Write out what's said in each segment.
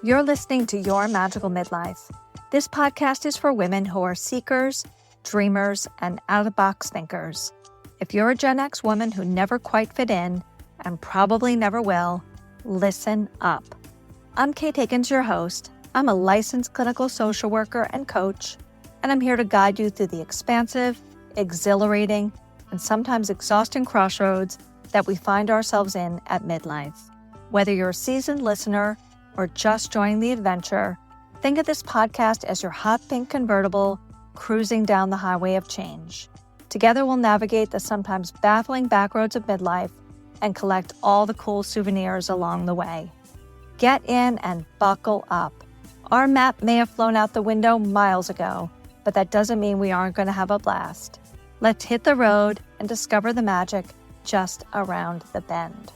You're listening to Your Magical Midlife. This podcast is for women who are seekers, dreamers, and out-of-the-box thinkers. If you're a Gen X woman who never quite fit in, and probably never will, listen up. I'm Kate Higgins, your host. I'm a licensed clinical social worker and coach, and I'm here to guide you through the expansive, exhilarating, and sometimes exhausting crossroads that we find ourselves in at midlife. Whether you're a seasoned listener or just joining the adventure, think of this podcast as your hot pink convertible cruising down the highway of change. Together we'll navigate the sometimes baffling backroads of midlife and collect all the cool souvenirs along the way. Get in and buckle up. Our map may have flown out the window miles ago, but that doesn't mean we aren't going to have a blast. Let's hit the road and discover the magic just around the bend.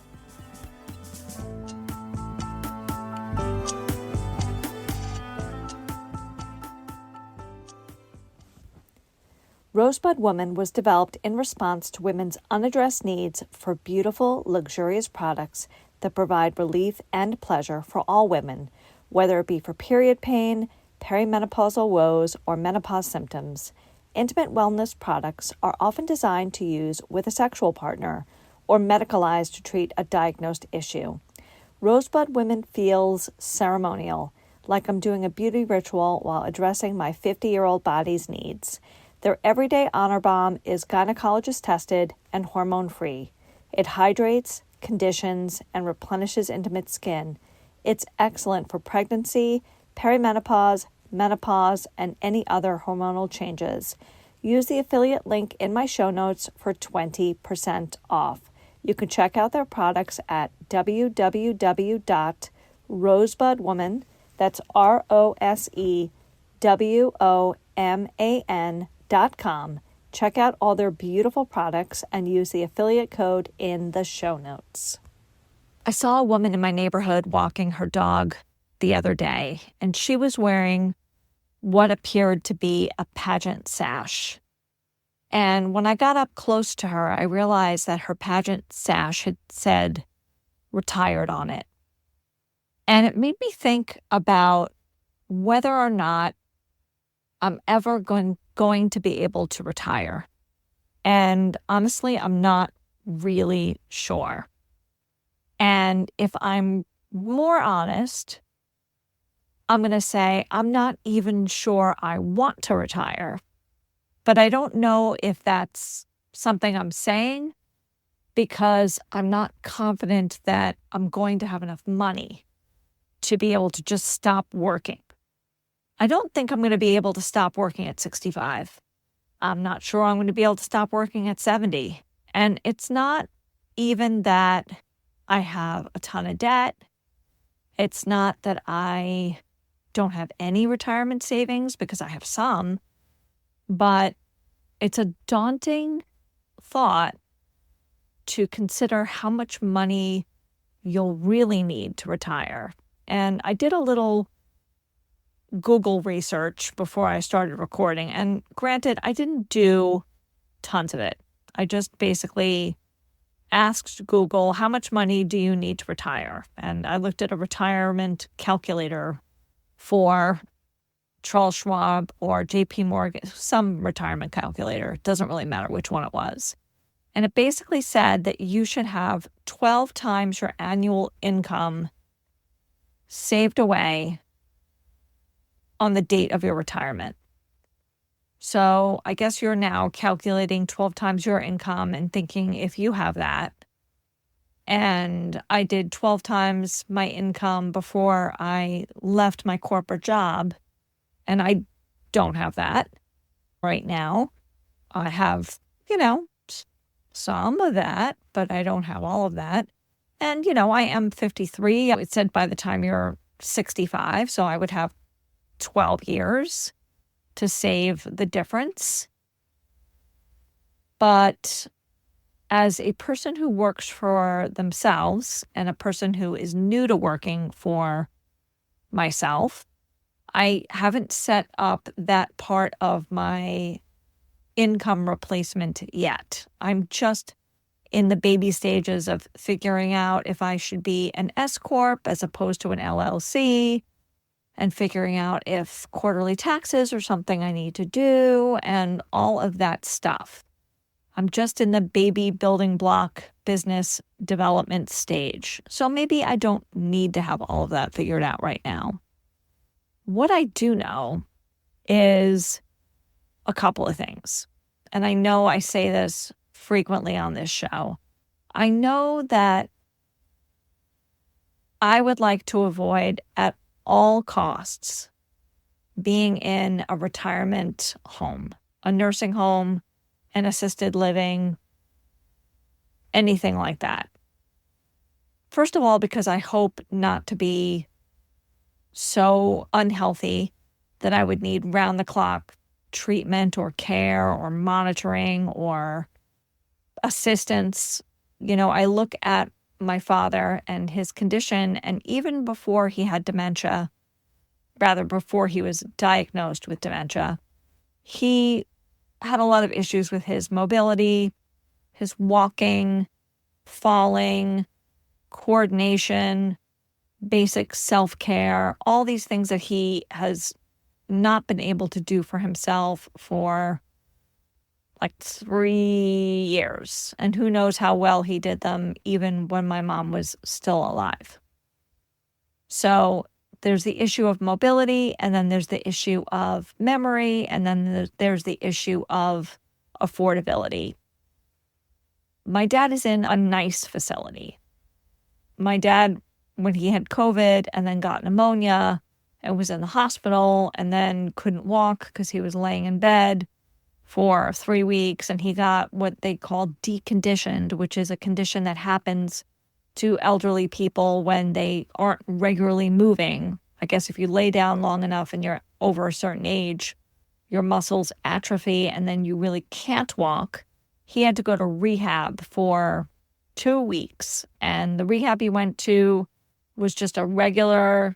Rosebud Woman was developed in response to women's unaddressed needs for beautiful, luxurious products that provide relief and pleasure for all women, whether it be for period pain, perimenopausal woes, or menopause symptoms. Intimate wellness products are often designed to use with a sexual partner or medicalized to treat a diagnosed issue. Rosebud Women feels ceremonial, like I'm doing a beauty ritual while addressing my 50-year-old body's needs. Their everyday honor balm is gynecologist tested and hormone-free. It hydrates, conditions, and replenishes intimate skin. It's excellent for pregnancy, perimenopause, menopause, and any other hormonal changes. Use the affiliate link in my show notes for 20% off. You can check out their products at www.rosebudwoman, that's ROSEWOMAN.com. Check out all their beautiful products and use the affiliate code in the show notes. I saw a woman in my neighborhood walking her dog the other day, and she was wearing what appeared to be a pageant sash. And when I got up close to her, I realized that her pageant sash had said retired on it. And it made me think about whether or not I'm ever going to be able to retire. And honestly, I'm not really sure. And if I'm more honest, I'm going to say I'm not even sure I want to retire. But I don't know if that's something I'm saying because I'm not confident that I'm going to have enough money to be able to just stop working. I don't think I'm going to be able to stop working at 65. I'm not sure I'm going to be able to stop working at 70. And it's not even that I have a ton of debt. It's not that I don't have any retirement savings, because I have some. But it's a daunting thought to consider how much money you'll really need to retire. And I did a little Google research before I started recording. And granted, I didn't do tons of it. I just basically asked Google, how much money do you need to retire? And I looked at a retirement calculator for Charles Schwab or JP Morgan, some retirement calculator. It doesn't really matter which one it was. And it basically said that you should have 12 times your annual income saved away on the date of your retirement. So I guess you're now calculating 12 times your income and thinking if you have that. And I did 12 times my income before I left my corporate job. And I don't have that right now. I have, some of that, but I don't have all of that. And, I am 53. It said by the time you're 65, so I would have 12 years to save the difference. But as a person who works for themselves and a person who is new to working for myself, I haven't set up that part of my income replacement yet. I'm just in the baby stages of figuring out if I should be an S Corp as opposed to an LLC, and figuring out if quarterly taxes are something I need to do and all of that stuff. I'm just in the baby building block business development stage. So maybe I don't need to have all of that figured out right now. What I do know is a couple of things. And I know I say this frequently on this show. I know that I would like to avoid at all costs being in a retirement home, a nursing home, an assisted living, anything like that. First of all, because I hope not to be so unhealthy that I would need round-the-clock treatment or care or monitoring or assistance. I look at my father and his condition, and even before he had dementia, rather before he was diagnosed with dementia, he had a lot of issues with his mobility, his walking, falling, coordination, basic self-care, all these things that he has not been able to do for himself for like 3 years. And who knows how well he did them even when my mom was still alive. So there's the issue of mobility, and then there's the issue of memory, and then there's the issue of affordability. My dad is in a nice facility. My dad, when he had COVID and then got pneumonia and was in the hospital and then couldn't walk because he was laying in bed for 3 weeks, and he got what they call deconditioned, which is a condition that happens to elderly people when they aren't regularly moving. I guess if you lay down long enough and you're over a certain age, your muscles atrophy and then you really can't walk. He had to go to rehab for 2 weeks, and the rehab he went to was just a regular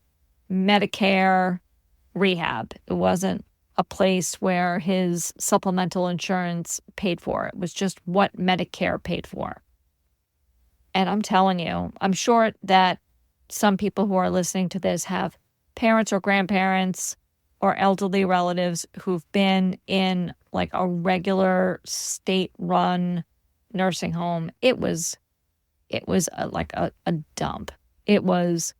Medicare rehab. It wasn't a place where his supplemental insurance paid for. It was just what Medicare paid for. And I'm telling you, I'm sure that some people who are listening to this have parents or grandparents or elderly relatives who've been in like a regular state-run nursing home. It was like a dump. It was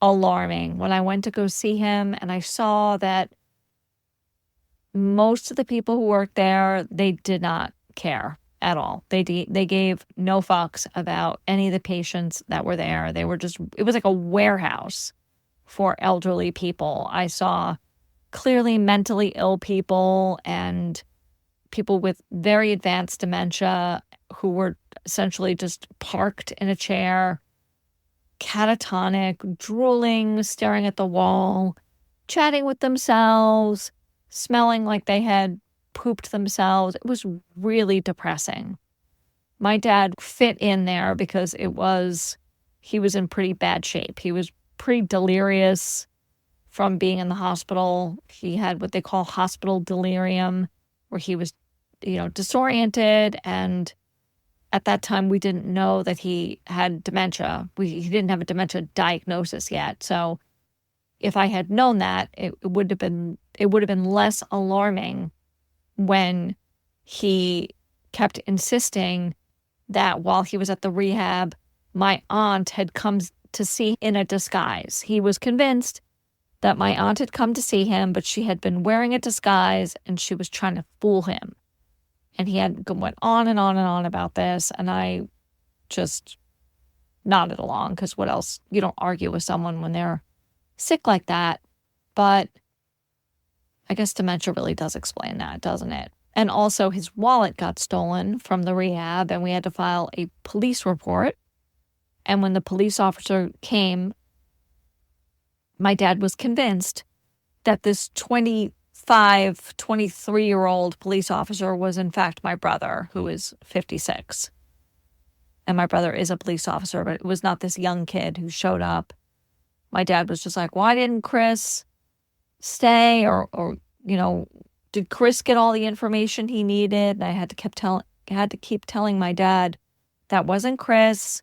alarming. When I went to go see him and I saw that most of the people who worked there, they did not care at all. They gave no fucks about any of the patients that were there. It was like a warehouse for elderly people. I saw clearly mentally ill people and people with very advanced dementia who were essentially just parked in a chair, catatonic, drooling, staring at the wall, chatting with themselves, smelling like they had pooped themselves. It was really depressing. My dad fit in there because he was in pretty bad shape. He was pretty delirious from being in the hospital. He had what they call hospital delirium, where he was, disoriented. And at that time, we didn't know that he had dementia. He didn't have a dementia diagnosis yet. So if I had known that, it would have been less alarming when he kept insisting that while he was at the rehab, my aunt had come to see in a disguise. He was convinced that my aunt had come to see him, but she had been wearing a disguise and she was trying to fool him. And he went on and on and on about this, and I just nodded along because what else? You don't argue with someone when they're sick like that. But I guess dementia really does explain that, doesn't it? And also his wallet got stolen from the rehab and we had to file a police report. And when the police officer came, my dad was convinced that this 23-year-old police officer was in fact my brother, who is 56. And my brother is a police officer, but it was not this young kid who showed up. My dad was just like, why didn't Chris stay? Or did Chris get all the information he needed? And I had to keep telling my dad, that wasn't Chris.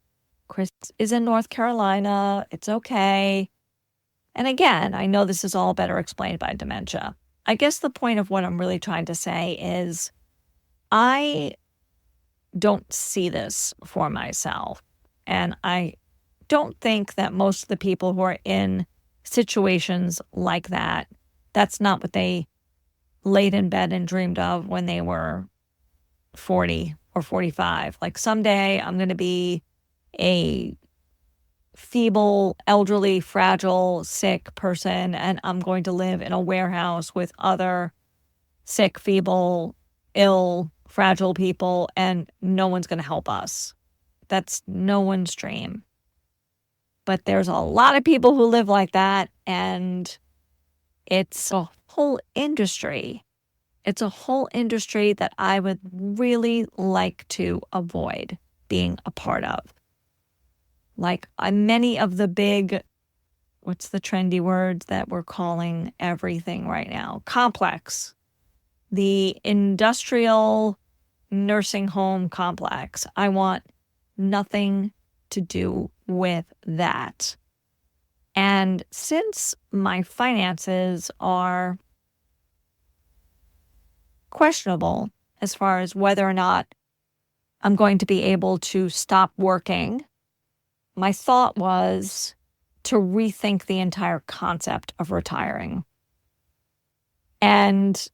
Chris is in North Carolina. It's okay. And again, I know this is all better explained by dementia. I guess the point of what I'm really trying to say is I don't see this for myself. And I don't think that most of the people who are in situations like that, that's not what they laid in bed and dreamed of when they were 40 or 45. Like, someday I'm going to be a feeble, elderly, fragile, sick person, and I'm going to live in a warehouse with other sick, feeble, ill, fragile people, and no one's going to help us. That's no one's dream. But there's a lot of people who live like that, and it's a whole industry. It's a whole industry that I would really like to avoid being a part of. Like, many of the big, what's the trendy word that we're calling everything right now? Complex. The industrial nursing home complex. I want nothing to do with that. And since my finances are questionable as far as whether or not I'm going to be able to stop working, my thought was to rethink the entire concept of retiring and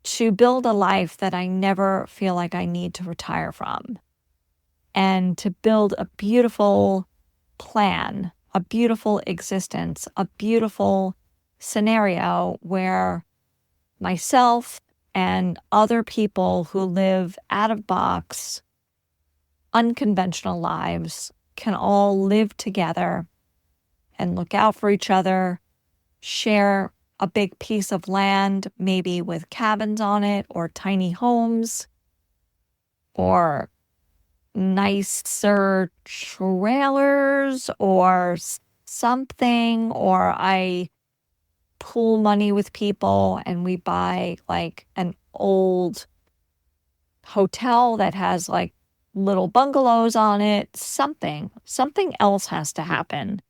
to build a life that I never feel like I need to retire from, and to build a beautiful plan, a beautiful existence, a beautiful scenario where myself and other people who live out of box, unconventional lives can all live together and look out for each other, share a big piece of land, maybe with cabins on it or tiny homes or nicer trailers or something, or I pool money with people and we buy like an old hotel that has like little bungalows on it. Something else has to happen,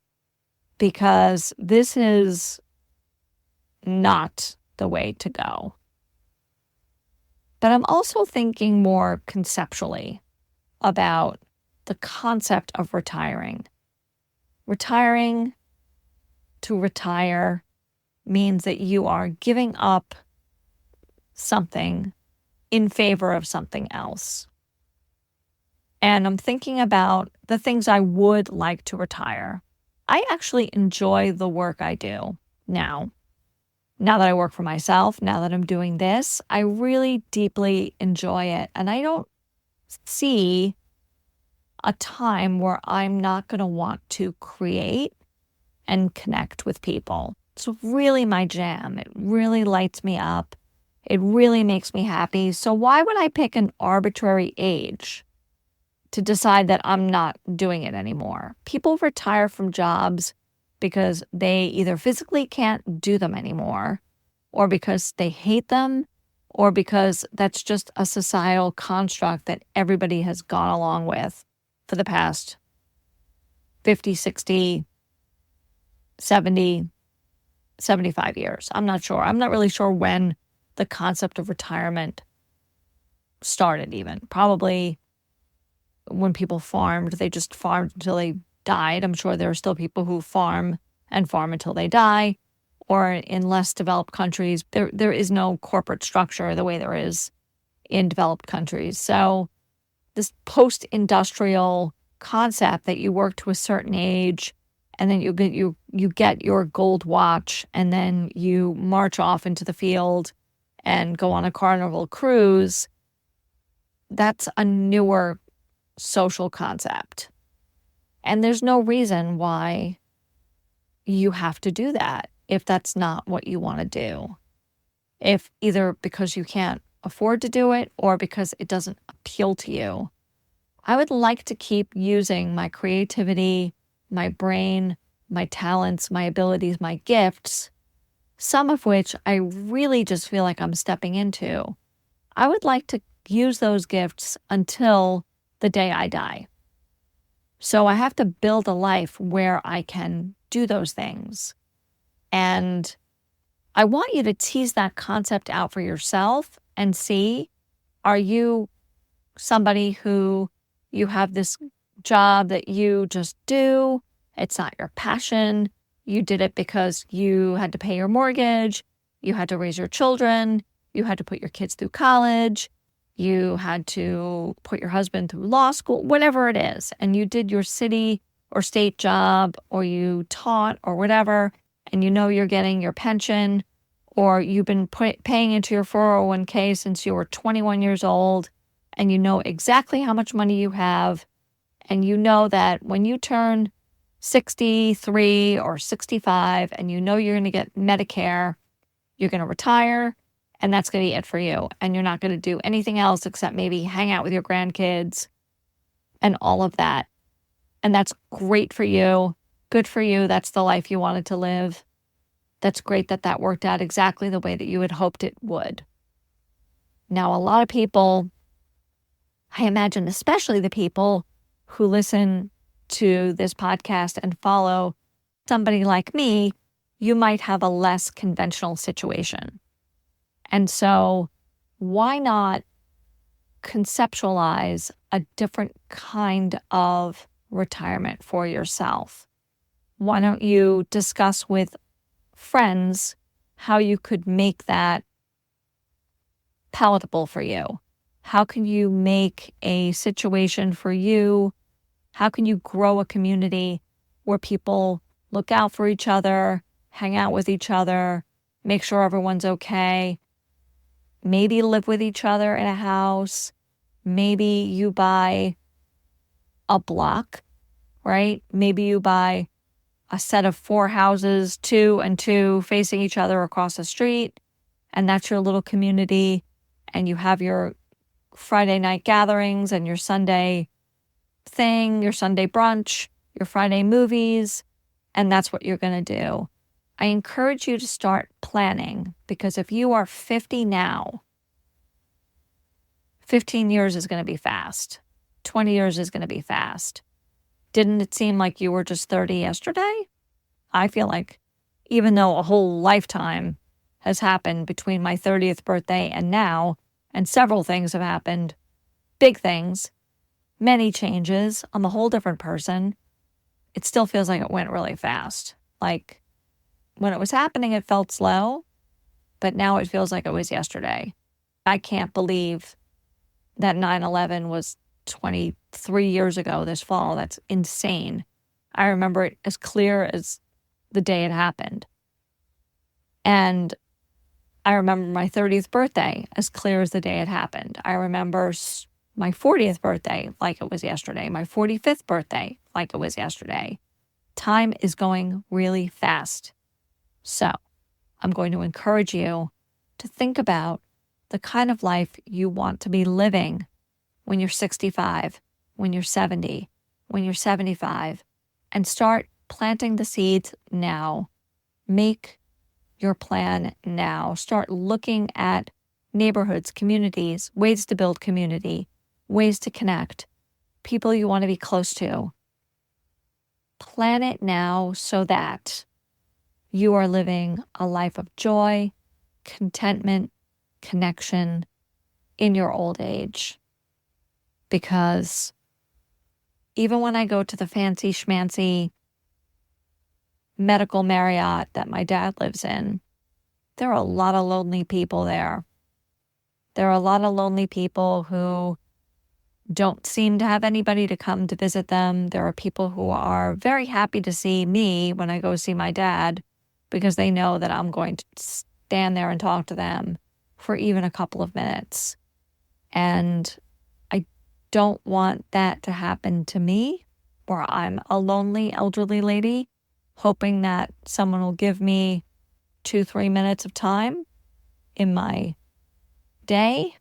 because this is not the way to go. But I'm also thinking more conceptually about the concept of retiring. Retiring, to retire, means that you are giving up something in favor of something else. And I'm thinking about the things I would like to retire. I actually enjoy the work I do now. Now that I work for myself, now that I'm doing this, I really deeply enjoy it. And I don't see a time where I'm not going to want to create and connect with people. It's really my jam. It really lights me up. It really makes me happy. So why would I pick an arbitrary age to decide that I'm not doing it anymore? People retire from jobs because they either physically can't do them anymore, or because they hate them, or because that's just a societal construct that everybody has gone along with for the past 50, 60, 70, 75 years. I'm not sure. I'm not really sure when the concept of retirement started even. Probably when people farmed, they just farmed until they died. I'm sure there are still people who farm until they die. Or in less developed countries, there is no corporate structure the way there is in developed countries. So this post-industrial concept that you work to a certain age and then you get your gold watch and then you march off into the field and go on a Carnival cruise, that's a newer social concept. And there's no reason why you have to do that if that's not what you want to do. If either because you can't afford to do it or because it doesn't appeal to you. I would like to keep using my creativity, my brain, my talents, my abilities, my gifts, some of which I really just feel like I'm stepping into. I would like to use those gifts until the day I die. So I have to build a life where I can do those things. And I want you to tease that concept out for yourself and see, are you somebody who you have this job that you just do? It's not your passion. You did it because you had to pay your mortgage. You had to raise your children. You had to put your kids through college. You had to put your husband through law school, whatever it is. And you did your city or state job, or you taught or whatever, and you know you're getting your pension, or you've been paying into your 401k since you were 21 years old, and you know exactly how much money you have, and you know that when you turn 63 or 65 and you know you're going to get Medicare, you're going to retire, and that's going to be it for you. And you're not going to do anything else except maybe hang out with your grandkids and all of that. And that's great for you. Good for you. That's the life you wanted to live. That's great that that worked out exactly the way that you had hoped it would. Now, a lot of people, I imagine especially the people who listen to this podcast and follow somebody like me, you might have a less conventional situation. And so why not conceptualize a different kind of retirement for yourself? Why don't you discuss with friends how you could make that palatable for you? How can you make a situation for you? How can you grow a community where people look out for each other, hang out with each other, make sure everyone's okay, maybe live with each other in a house, maybe you buy a block, right? Maybe you buy a set of 4 houses, 2 and 2 facing each other across the street, and that's your little community, and you have your Friday night gatherings and your Sunday thing, your Sunday brunch, your Friday movies, and that's what you're going to do. I encourage you to start planning, because if you are 50 now, 15 years is going to be fast. 20 years is going to be fast. Didn't it seem like you were just 30 yesterday? I feel like even though a whole lifetime has happened between my 30th birthday and now, and several things have happened, big things, many changes, I'm a whole different person, it still feels like it went really fast. Like when it was happening, it felt slow, but now it feels like it was yesterday. I can't believe that 9/11 was 23 years ago this fall. That's insane. I remember it as clear as the day it happened. And I remember my 30th birthday as clear as the day it happened. I remember my 40th birthday like it was yesterday, my 45th birthday like it was yesterday. Time is going really fast. So I'm going to encourage you to think about the kind of life you want to be living when you're 65, when you're 70, when you're 75, and start planting the seeds now. Make your plan now. Start looking at neighborhoods, communities, ways to build community, ways to connect, people you want to be close to. Plan it now so that you are living a life of joy, contentment, connection in your old age. Because even when I go to the fancy schmancy medical Marriott that my dad lives in, there are a lot of lonely people there. There are a lot of lonely people who don't seem to have anybody to come to visit them. There are people who are very happy to see me when I go see my dad because they know that I'm going to stand there and talk to them for even a couple of minutes. And I don't want that to happen to me, where I'm a lonely elderly lady hoping that someone will give me 2-3 minutes of time in my day,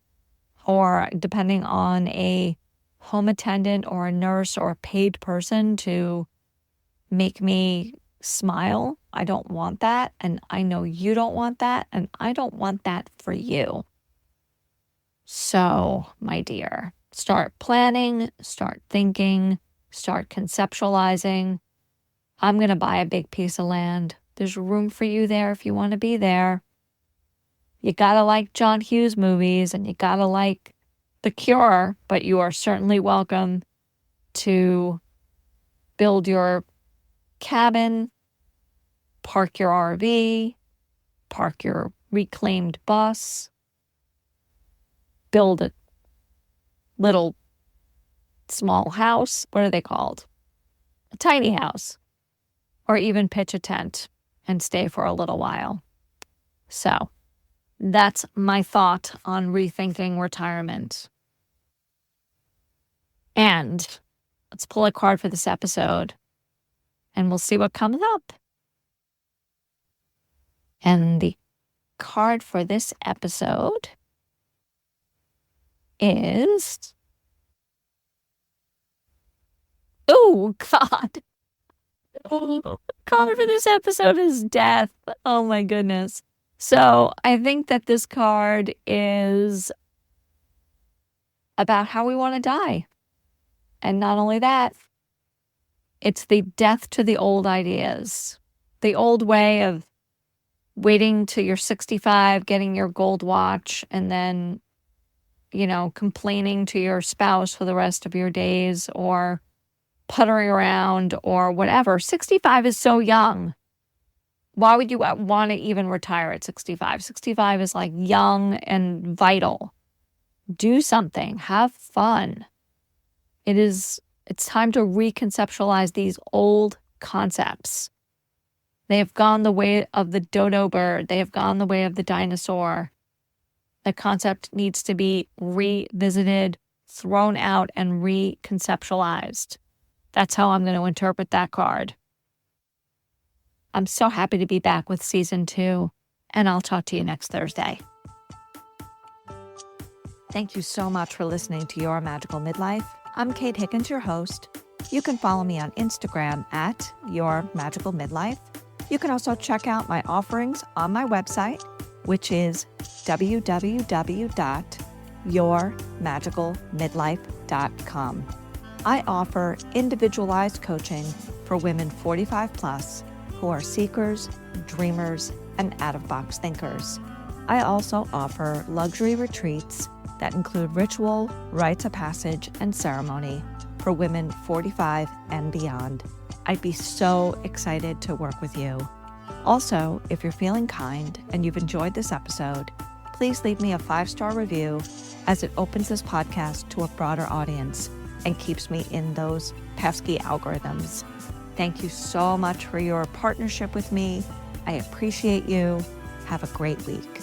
or depending on a home attendant or a nurse or a paid person to make me smile. I don't want that, and I know you don't want that, and I don't want that for you. So, my dear, start planning, start thinking, start conceptualizing. I'm going to buy a big piece of land. There's room for you there if you want to be there. You gotta like John Hughes movies and you gotta like The Cure, but you are certainly welcome to build your cabin, park your RV, park your reclaimed bus, build a little small house. What are they called? A tiny house. Or even pitch a tent and stay for a little while. So that's my thought on rethinking retirement. And let's pull a card for this episode and we'll see what comes up. And the card for this episode is... Oh, God. The card for this episode is death. Oh, my goodness. So I think that this card is about how we want to die. And not only that, it's the death to the old ideas. The old way of waiting till you're 65, getting your gold watch, and then, complaining to your spouse for the rest of your days or puttering around or whatever. 65 is so young. Why would you want to even retire at 65? 65 is like young and vital. Do something. Have fun. It's time to reconceptualize these old concepts. They have gone the way of the dodo bird. They have gone the way of the dinosaur. The concept needs to be revisited, thrown out, and reconceptualized. That's how I'm going to interpret that card. I'm so happy to be back with season 2, and I'll talk to you next Thursday. Thank you so much for listening to Your Magical Midlife. I'm Kate Higgins, your host. You can follow me on Instagram at Your Magical Midlife. You can also check out my offerings on my website, which is www.yourmagicalmidlife.com. I offer individualized coaching for women 45 plus who are seekers, dreamers, and out-of-box thinkers. I also offer luxury retreats that include ritual, rites of passage, and ceremony for women 45 and beyond. I'd be so excited to work with you. Also, if you're feeling kind and you've enjoyed this episode, please leave me a 5-star review as it opens this podcast to a broader audience and keeps me in those pesky algorithms. Thank you so much for your partnership with me. I appreciate you. Have a great week.